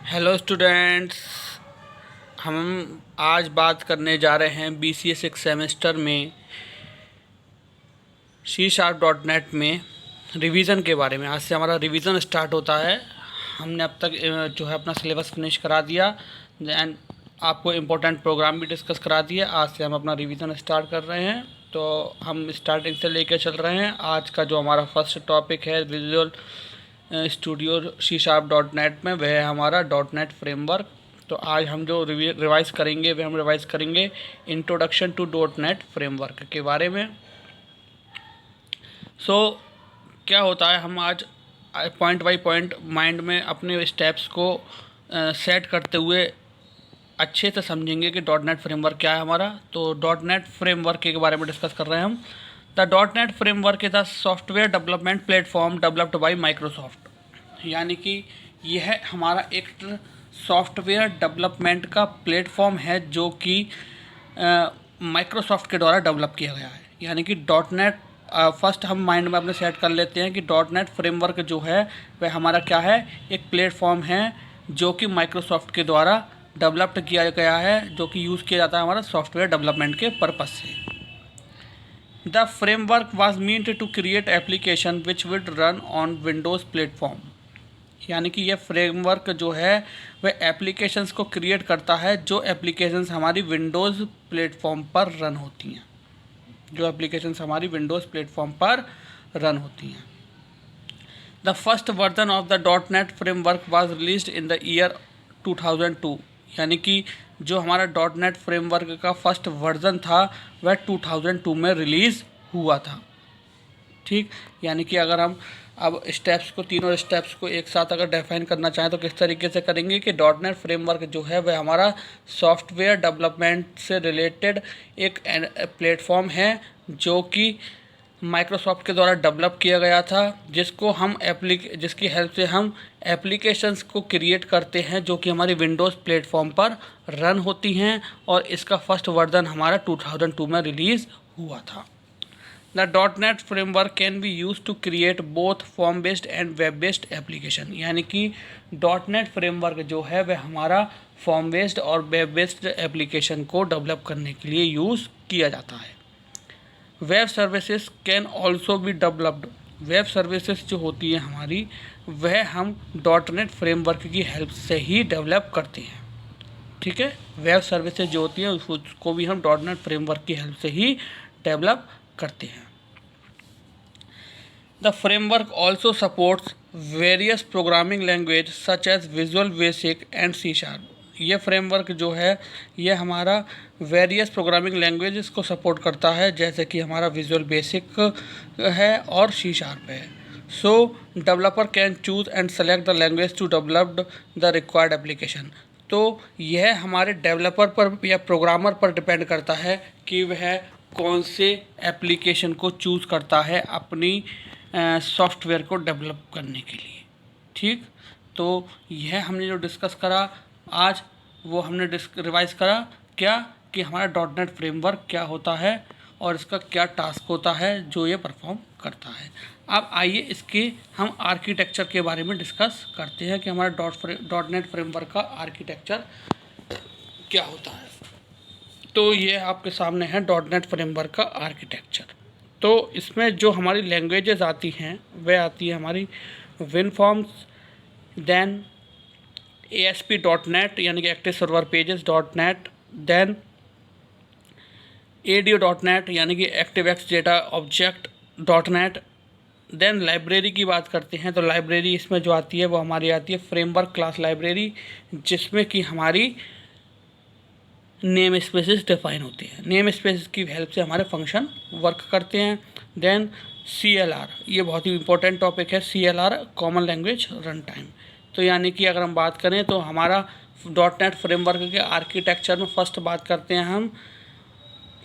Hello students. हम आज बात करने जा रहे हैं BCA 6 सेमेस्टर में C#.NET में रिवीजन के बारे में। आज से हमारा रिवीजन स्टार्ट होता है। हमने अब तक जो है अपना सिलेबस फिनिश करा दिया, एंड आपको इम्पोर्टेंट प्रोग्राम भी डिस्कस करा दिए। आज से हम अपना रिवीजन स्टार्ट कर रहे हैं, तो हम स्टार्टिंग से लेकर चल रहे हैं। आज का जो हमारा फर्स्ट टॉपिक है विजुअल स्टूडियो C#.NET में, वह है हमारा .NET फ्रेमवर्क। तो आज हम जो रिवाइज करेंगे वह हम रिवाइज करेंगे इंट्रोडक्शन टू .NET फ्रेमवर्क के बारे में। क्या होता है, हम आज पॉइंट बाय पॉइंट माइंड में अपने स्टेप्स को सेट करते हुए अच्छे से समझेंगे कि .NET फ्रेमवर्क क्या है हमारा। तो .NET फ्रेमवर्क के बारे में डिस्कस कर रहे हैं हम। The .NET framework is the software development platform developed by Microsoft. यानी कि यह हमारा एक सॉफ्टवेयर डेवलपमेंट का प्लेटफॉर्म है जो कि माइक्रोसॉफ्ट के द्वारा डेवलप किया गया है। यानी कि .NET फर्स्ट हम माइंड में अपने सेट कर लेते हैं कि .NET फ्रेमवर्क जो है वह हमारा क्या है, एक प्लेटफॉर्म है जो कि माइक्रोसॉफ्ट के द्वारा डेवलप्ड किया गया है, जो कि यूज़ किया जाता है हमारा सॉफ्टवेयर डेवलपमेंट के पर्पज़ से। The framework was meant to create application which would run on Windows platform. यानी कि यह फ्रेमवर्क जो है वह एप्लीकेशंस को क्रिएट करता है जो एप्लीकेशंस हमारी विंडोज़ प्लेटफॉर्म पर रन होती हैं, जो एप्लीकेशंस हमारी विंडोज़ प्लेटफॉर्म पर रन होती हैं। The first version of the .NET framework was released in the year 2002। यानी कि जो हमारा .NET फ्रेमवर्क का फर्स्ट वर्जन था वह 2002 में रिलीज़ हुआ था। ठीक, यानी कि अगर हम अब स्टेप्स को, तीनों स्टेप्स को एक साथ अगर डिफाइन करना चाहें तो किस तरीके से करेंगे कि .NET फ्रेमवर्क जो है वह हमारा सॉफ्टवेयर डेवलपमेंट से रिलेटेड एक प्लेटफॉर्म है जो कि माइक्रोसॉफ्ट के द्वारा डेवलप किया गया था, जिसकी हेल्प से हम एप्लीकेशंस को क्रिएट करते हैं जो कि हमारी विंडोज़ प्लेटफॉर्म पर रन होती हैं, और इसका फर्स्ट वर्जन हमारा 2002 में रिलीज़ हुआ था। The .NET framework can be use to create both form based and web based application. यानी कि .NET फ्रेमवर्क जो है वह हमारा फॉर्म बेस्ड और वेब बेस्ड एप्लीकेशन को डेवलप करने के लिए यूज़ किया जाता है। Web services can also be developed. Web services जो होती है हमारी, वह हम .NET फ्रेमवर्क की हेल्प से ही डेवलप करते हैं। ठीक है, वेब सर्विसेज जो होती हैं उसको भी हम .NET फ्रेमवर्क की हेल्प से ही डेवलप करते हैं। The framework also supports various programming language such as visual basic and C#। ये फ्रेमवर्क जो है ये हमारा वेरियस प्रोग्रामिंग लैंग्वेजेस को सपोर्ट करता है, जैसे कि हमारा विजुअल बेसिक है और C# है। So developer can choose and select the language to develop the required application. तो यह हमारे डेवलपर पर या प्रोग्रामर पर डिपेंड करता है कि वह कौन से एप्लीकेशन को चूज़ करता है अपनी सॉफ्टवेयर को डेवलप करने के लिए। ठीक, तो यह हमने जो डिस्कस करा आज, वो हमने रिवाइज करा क्या कि हमारा .NET फ्रेमवर्क क्या होता है और इसका क्या टास्क होता है जो ये परफॉर्म करता है। अब आइए इसके हम आर्किटेक्चर के बारे में डिस्कस करते हैं कि हमारा .NET फ्रेमवर्क का आर्किटेक्चर क्या होता है। तो ये आपके सामने है .NET फ्रेमवर्क का आर्किटेक्चर। तो इसमें जो हमारी लैंग्वेजेस आती हैं वह आती है हमारी WinForms, देन ASP.NET यानी कि active server pages .NET, then ADO.NET यानी कि ActiveX data object .NET। Then library की बात करते हैं तो लाइब्रेरी इसमें जो आती है वो हमारी आती है फ्रेमवर्क क्लास लाइब्रेरी, जिसमें कि हमारी नेम स्पेसेस डिफाइन होती हैं। नेम स्पेसेस की हेल्प से हमारे फंक्शन वर्क करते हैं। देन CLR, ये बहुत ही इंपॉर्टेंट टॉपिक है। CLR common language run time. तो यानी कि अगर हम बात करें तो हमारा .NET फ्रेमवर्क के आर्किटेक्चर में फर्स्ट बात करते हैं हम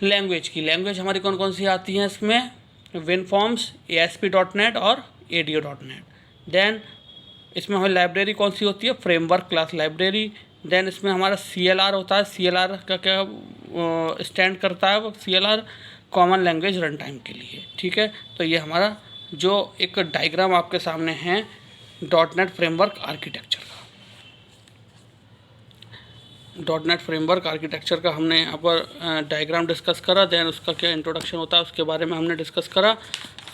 लैंग्वेज की। लैंग्वेज हमारी कौन कौन सी आती हैं इसमें, WinForms, ASP.NET और ADO.NET। देन इसमें हमारी लाइब्रेरी कौन सी होती है, फ्रेमवर्क क्लास लाइब्रेरी। देन इसमें हमारा CLR होता है। CLR का क्या स्टैंड करता है, वो CLR common language run time के लिए। ठीक है, तो ये हमारा जो एक डायग्राम आपके सामने है .NET फ्रेमवर्क आर्किटेक्चर का। डॉट नेट फ्रेमवर्क आर्किटेक्चर का हमने यहाँ पर डायग्राम डिस्कस करा, देन उसका क्या इंट्रोडक्शन होता है उसके बारे में हमने डिस्कस करा।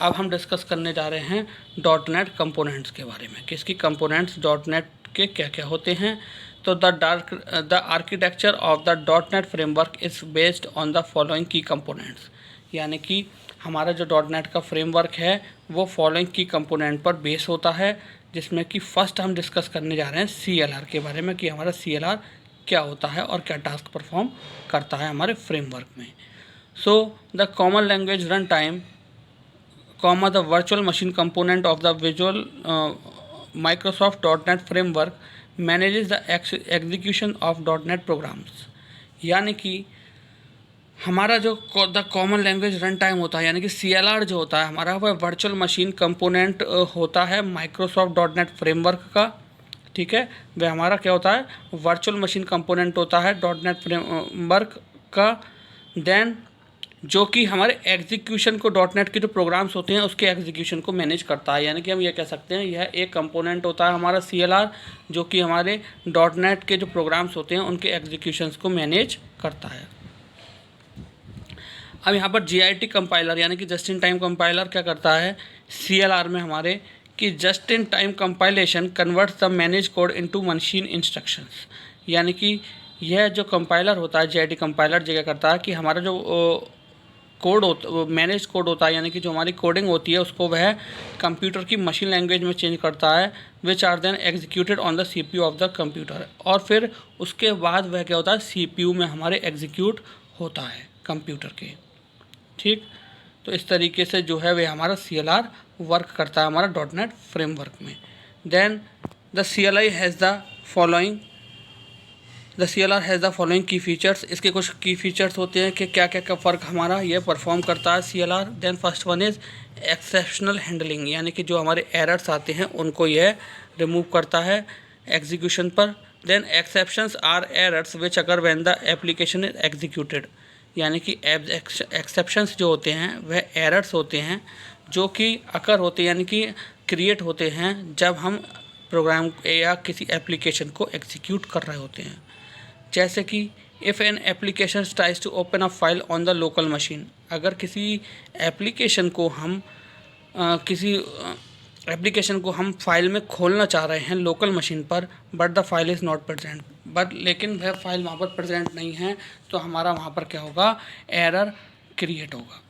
अब हम डिस्कस करने जा रहे हैं डॉट नेट कंपोनेंट्स के बारे में, किसकी कंपोनेंट्स डॉट नेट के क्या क्या होते हैं। तो the architecture of the dot net framework is based on the following की कंपोनेंट्स, यानी कि हमारा जो डॉट नेट का फ्रेमवर्क है वो फॉलोइंग की कंपोनेंट पर बेस होता है, जिसमें कि फर्स्ट हम डिस्कस करने जा रहे हैं CLR के बारे में कि हमारा CLR क्या होता है और क्या टास्क परफॉर्म करता है हमारे फ्रेमवर्क में। So the common language run time the virtual machine component of the visual Microsoft dot net framework manages the execution of dot net programs, यानी कि हमारा जो the common language run time होता है यानी कि CLR जो होता है हमारा वह वर्चुअल मशीन कंपोनेंट होता है माइक्रोसॉफ्ट डॉट नेट फ्रेमवर्क का, ठीक है। वह हमारा क्या होता है, वर्चुअल मशीन कंपोनेंट होता है डॉट नेट फ्रेमवर्क का, देन जो कि हमारे एग्जीक्यूशन को डॉट नेट के जो प्रोग्राम्स होते हैं उसके एग्जीक्यूशन को मैनेज करता है, यानी कि हम ये कह सकते हैं यह एक कंपोनेंट होता है हमारा CLR जो कि हमारे डॉट नेट के जो प्रोग्राम्स होते हैं उनके एग्जीक्यूशंस को मैनेज करता है। अब यहाँ पर JIT कंपाइलर यानी कि जस्ट इन टाइम कंपाइलर क्या करता है CLR में हमारे कि just in time compilation converts the manage code into machine instructions, यानी कि यह जो कंपाइलर होता है JIT कंपाइलर क्या करता है कि हमारा जो कोड होता मैनेज कोड होता है यानी कि जो हमारी कोडिंग होती है उसको वह कंप्यूटर की मशीन लैंग्वेज में चेंज करता है, which are then executed on the CPU of the computer, और फिर उसके बाद वह क्या होता है CPU में हमारे एग्जीक्यूट होता है कंप्यूटर के, ठीक। तो इस तरीके से जो है वह हमारा CLR वर्क करता है हमारा डॉट नेट फ्रेमवर्क में। Then the CLR has the following key features, इसके कुछ की फीचर्स होते हैं कि क्या क्या का फ़र्क हमारा ये परफॉर्म करता है CLR। Then first one is exceptional handling, यानी कि जो हमारे एरर्स आते हैं उनको यह रिमूव करता है एग्जीक्यूशन पर। देन एक्सेप्शंस आर एरर्स विच अगर when the application is executed, यानी कि एक्सेप्शंस जो होते हैं वह एरर्स होते हैं जो कि अकर होते हैं यानी कि क्रिएट होते हैं जब हम प्रोग्राम या किसी एप्लीकेशन को एग्जीक्यूट कर रहे होते हैं। जैसे कि if an application tries to open a file on the local machine, अगर किसी एप्लीकेशन को हम फाइल में खोलना चाह रहे हैं लोकल मशीन पर, but the file is not present, but लेकिन वह फाइल वहाँ पर प्रेजेंट नहीं है, तो हमारा वहाँ पर क्या होगा, एरर क्रिएट होगा।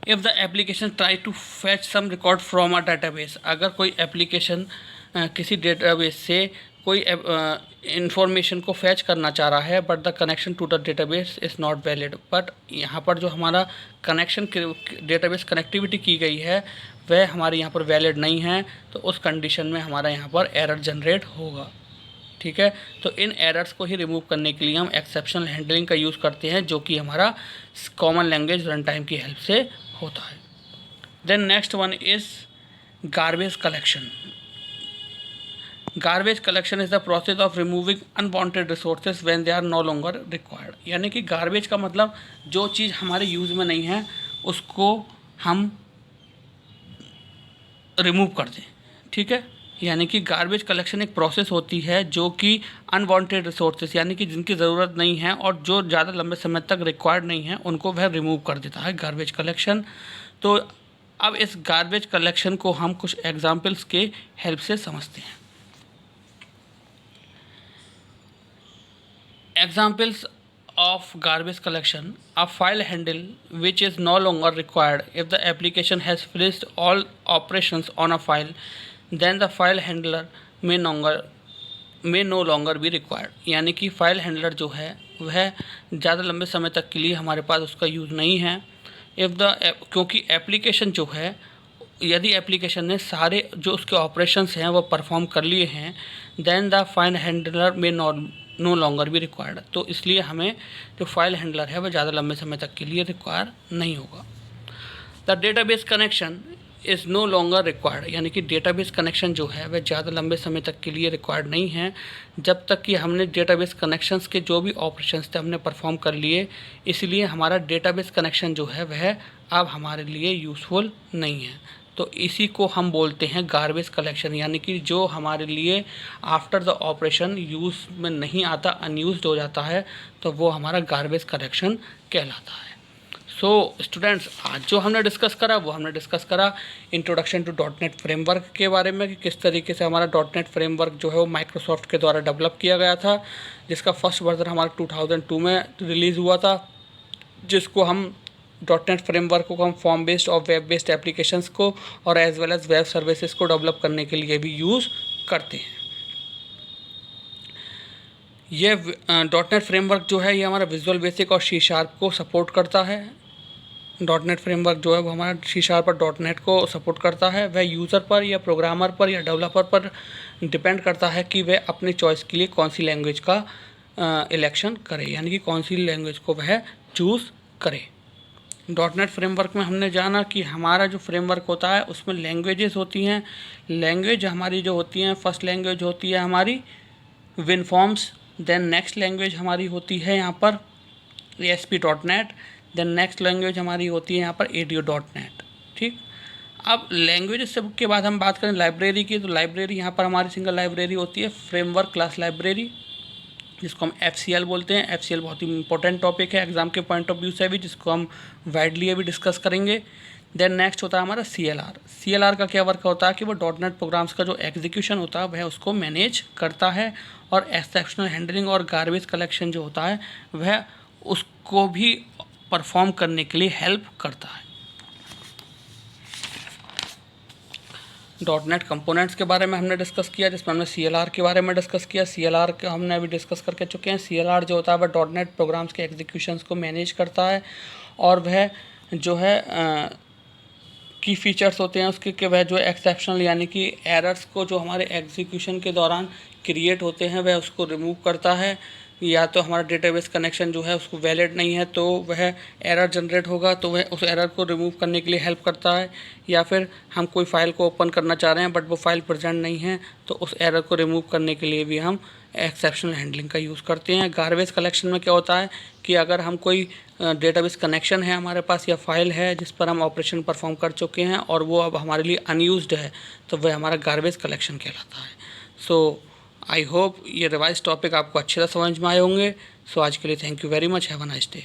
If the application try to fetch some record from a database, अगर कोई एप्लीकेशन किसी डेटाबेस से कोई इंफॉर्मेशन को फैच करना चाह रहा है, but the connection to the database is not valid, but यहाँ पर जो हमारा कनेक्शन डेटाबेस कनेक्टिविटी की गई है वह हमारे यहाँ पर वैलिड नहीं है, तो उस कंडीशन में हमारा यहाँ पर एरर जनरेट होगा, ठीक है। तो इन एरर्स को ही रिमूव करने के लिए हम एक्सेप्शनल हैंडलिंग का यूज़ करते हैं जो कि हमारा कॉमन लैंग्वेज रन टाइम की हेल्प से होता है। Then next one is garbage collection. Garbage collection is the process of removing unwanted resources when they are no longer required, यानी कि गार्बेज का मतलब जो चीज़ हमारे यूज़ में नहीं है उसको हम रिमूव कर दें, ठीक है। यानी कि गार्बेज कलेक्शन एक प्रोसेस होती है जो कि अनवांटेड रिसोर्सेज यानी कि जिनकी ज़रूरत नहीं है और जो ज़्यादा लंबे समय तक रिक्वायर्ड नहीं है उनको वह रिमूव कर देता है गार्बेज कलेक्शन। तो अब इस गार्बेज कलेक्शन को हम कुछ एग्जांपल्स के हेल्प से समझते हैं। Examples of garbage collection: a file handle which is no longer required. If the application has finished all operations on a file, then the file handler may no longer be required, यानी कि file handler जो है वह ज़्यादा लंबे समय तक के लिए हमारे पास उसका यूज़ नहीं है। क्योंकि एप्लीकेशन जो है, यदि एप्लीकेशन ने सारे जो उसके ऑपरेशंस हैं वो परफॉर्म कर लिए हैं, देन द फाइल हैंडलर में नो लॉन्गर भी रिक्वायर्ड, तो इसलिए हमें जो फाइल हैंडलर है वह ज़्यादा लंबे समय तक के लिए रिक्वायर नहीं होगा। The database connection is no longer required, यानी कि डेटाबेस कनेक्शन जो है वह ज़्यादा लंबे समय तक के लिए रिक्वायर्ड नहीं है जब तक कि हमने डेटाबेस कनेक्शंस के जो भी ऑपरेशंस थे हमने परफॉर्म कर लिए, इसलिए हमारा डेटाबेस कनेक्शन जो है वह अब हमारे लिए यूज़फुल नहीं है। तो इसी को हम बोलते हैं गार्बेज कलेक्शन, यानी कि जो हमारे लिए आफ्टर द ऑपरेशन यूज़ में नहीं आता, अनयूज्ड हो जाता है, तो वो हमारा गार्बेज कलेक्शन कहलाता है। सो स्टूडेंट्स, आज जो हमने डिस्कस करा वो हमने डिस्कस करा introduction to dot net framework के बारे में, कि किस तरीके से हमारा डॉट नेट फ्रेमवर्क जो है वो माइक्रोसॉफ्ट के द्वारा डेवलप किया गया था, जिसका फर्स्ट वर्जन हमारा 2002 में रिलीज़ हुआ था, जिसको हम डॉट नेट फ्रेमवर्क को हम फॉर्म बेस्ड और वेब बेस्ड एप्लीकेशंस को और as well as web services को डेवलप करने के लिए भी यूज़ करते हैं। ये डॉट नेट फ्रेमवर्क जो है ये हमारा विजुअल बेसिक और सी शार्प को सपोर्ट करता है। डॉट नेट फ्रेमवर्क जो है वो हमारा सी शार्प और डॉट नेट को सपोर्ट करता है। वह यूज़र पर या प्रोग्रामर पर या डेवलपर पर डिपेंड करता है कि वह अपनी चॉइस के लिए कौन सी लैंग्वेज का इलेक्शन करे, यानी कि कौन सी लैंग्वेज को वह चूज़ करे। डॉट नेट फ्रेमवर्क में हमने जाना कि हमारा जो फ्रेमवर्क होता है उसमें लैंग्वेजेस होती हैं। लैंग्वेज हमारी जो होती हैं, फर्स्ट लैंग्वेज होती है हमारी विनफॉर्म्स, देन नेक्स्ट लैंग्वेज हमारी होती है यहाँ पर ASP.NET, देन नेक्स्ट लैंग्वेज हमारी होती है यहाँ पर ADO.NET। ठीक, अब लैंग्वेज सब के बाद हम बात करें लाइब्रेरी की, तो लाइब्रेरी यहाँ पर हमारी सिंगल लाइब्रेरी होती है फ्रेमवर्क क्लास लाइब्रेरी, जिसको हम FCL बोलते हैं। FCL बहुत ही इंपॉर्टेंट टॉपिक है एग्जाम के पॉइंट ऑफ व्यू से भी, जिसको हम वाइडली अभी डिस्कस करेंगे। देन नेक्स्ट होता है हमारा CLR। CLR का क्या वर्क होता है कि वो डॉट नेट प्रोग्राम्स का जो एग्जीक्यूशन होता है वह उसको मैनेज करता है, और एक्सेप्शनल हैंडलिंग और गार्बेज कलेक्शन जो होता है वह उसको भी परफॉर्म करने के लिए हेल्प करता है। डॉट नेट कंपोनेंट्स के बारे में हमने डिस्कस किया, जिसमें हमने CLR के बारे में डिस्कस किया। CLR का हमने अभी डिस्कस करके चुके हैं। CLR जो होता है वह डॉट नेट प्रोग्राम्स के एग्जीक्यूशंस को मैनेज करता है, और वह जो है की फीचर्स होते हैं उसके कि वह जो एक्सेप्शनल यानी कि एरर्स को जो हमारे एग्जीक्यूशन के दौरान क्रिएट होते हैं वह उसको रिमूव करता है। या तो हमारा डेटाबेस कनेक्शन जो है उसको वैलिड नहीं है तो वह एरर जनरेट होगा, तो वह उस एरर को रिमूव करने के लिए हेल्प करता है। या फिर हम कोई फ़ाइल को ओपन करना चाह रहे हैं बट वो फाइल प्रेजेंट नहीं है, तो उस एरर को रिमूव करने के लिए भी हम एक्सेप्शनल हैंडलिंग का यूज़ करते हैं। गार्बेज कलेक्शन में क्या होता है कि अगर हम कोई डेटाबेस कनेक्शन है हमारे पास या फाइल है जिस पर हम ऑपरेशन परफॉर्म कर चुके हैं और वो अब हमारे लिए अनयूज्ड है, तो वह हमारा गार्बेज कलेक्शन कहलाता है। सो आई होप ये रिवाइज टॉपिक आपको अच्छे से समझ में आए होंगे। सो आज के लिए thank you very much, have a nice day.